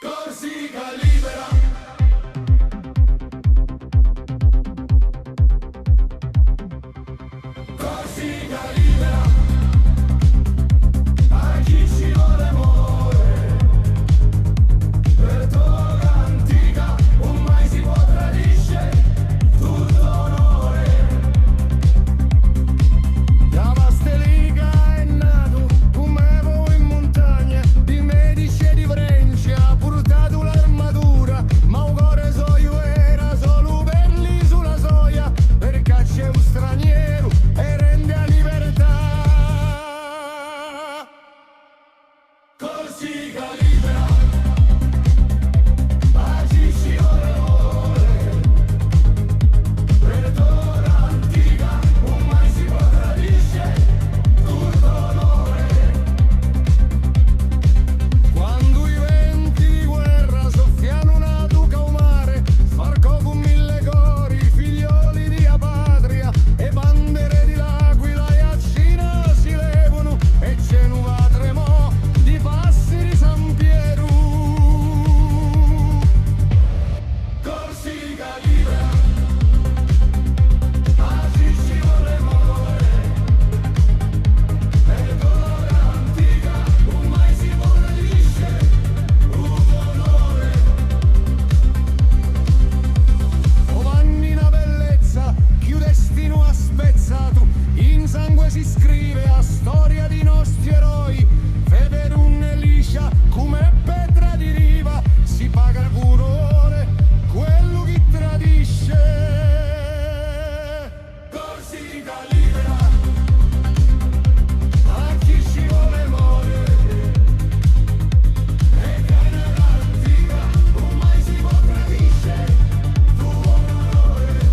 Corsica libera. Corsica libera. A chi ci vuole amore. Per toga antica, un mai si può tradisce. Tutto onore. La Pastelica è nato come voi in montagna, di Medici e di Frenci ha portato l'armatura, ma un cuore soio era solo per lì sulla soia, perché c'è un straniero e rende a libertà. Corsica libera. A chi ci vuole amore. Per toga antica, un mai si può tradisce. Tutto onore. Quando i venti di guerra soffiano una duca o mare, sbarcò con 1000 cori, figlioli di patria, e bandere di l'aquila e a Cina si levano, e Genova tremò di passi di San Piero. Corsica libera. A chi ci vuole amore. Per toga antica, un mai si può tradisce. Tutto onore. O vanni una bellezza che il destino ha spezzato, in sangue si scrive la storia di nostri eroi, vedere un'Elicia come Petra di riva, si paga curore quello che tradisce. Corsica libera. A chi ci vuole amore. E Canada antica, un mai si può tradisce. Tuo onore.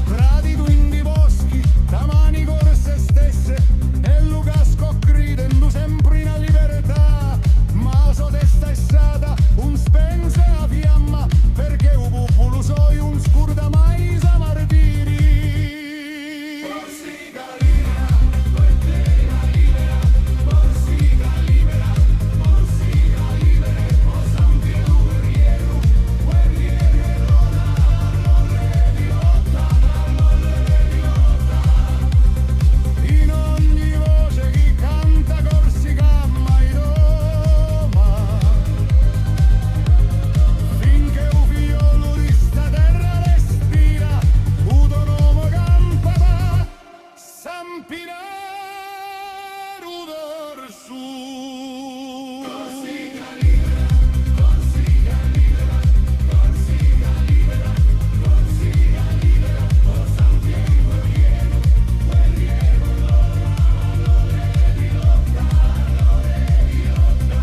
Prati quindi boschi, tamani corse stesse, e Lucasco gridendo sempre in libertà, ma so testa è stata un spense a fiamma, perché un popolo soi un scurda mai sa martiri. Corsica libera. Corsica libera. Corsica libera. Corsica libera. O San Piero guerriero. Guerriero e donna. All'ore di lotta. All'ore di lotta. In ogni voce chi canta Corsica mai doma, finché un figliolo di sta terra respira, udo nome campa da San Piero d'Orsu. Corsica libera. Corsica libera. Corsica libera. Corsica libera. O San Piero guerriero. Guerriero e donna. All'ore di lotta. All'ore di lotta.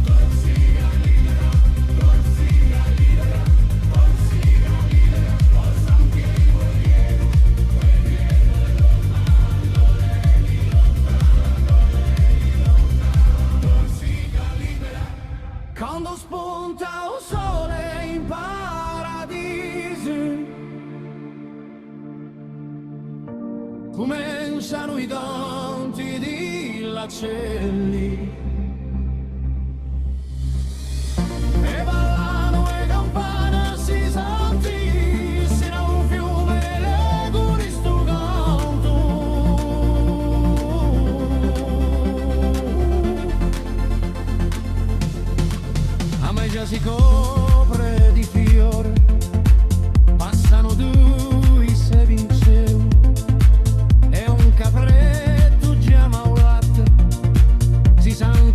Corsica libera. Corsica libera. Corsica libera. O San Piero guerriero. Guerriero e donna. All'ore di lotta. All'ore di lotta. Corsica libera. Quando spunta un sole in paradiso, cominciano i canti di lacelli, e ballano le campane si sentissero un fiume le curi sto canto. A me già si copre di fiore, passano due se vinceu, e un capretto già maulato si san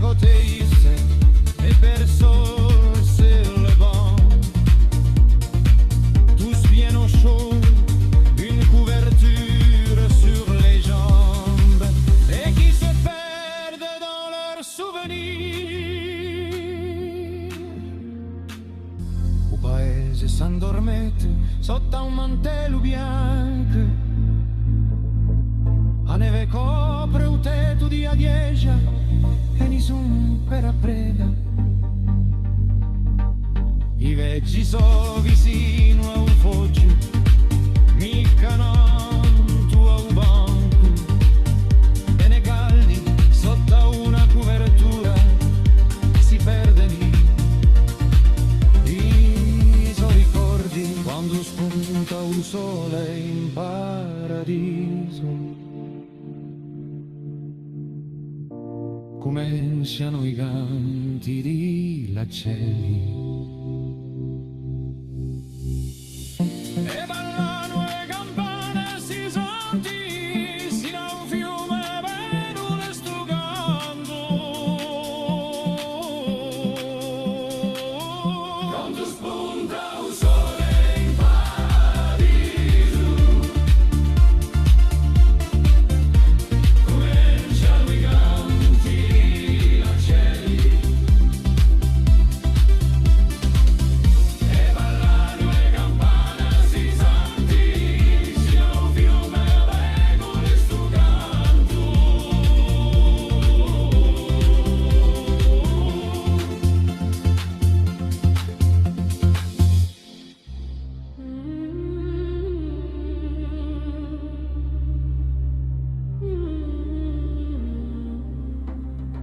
côté et personne sur le banc. Tous bien au chaud, une couverture sur les jambes et qui se perdent dans leurs souvenirs. O paese s'andormette sotto un mantello bianco. A neve copre un tetto di adiegia e nessun per preda. I vecchi so vicino a un foggio, mica non tu a un banco. E ne caldi sotto una copertura si perde lì. I so ricordi quando spunta un sole in paradiso. Come siano i canti di lacelli.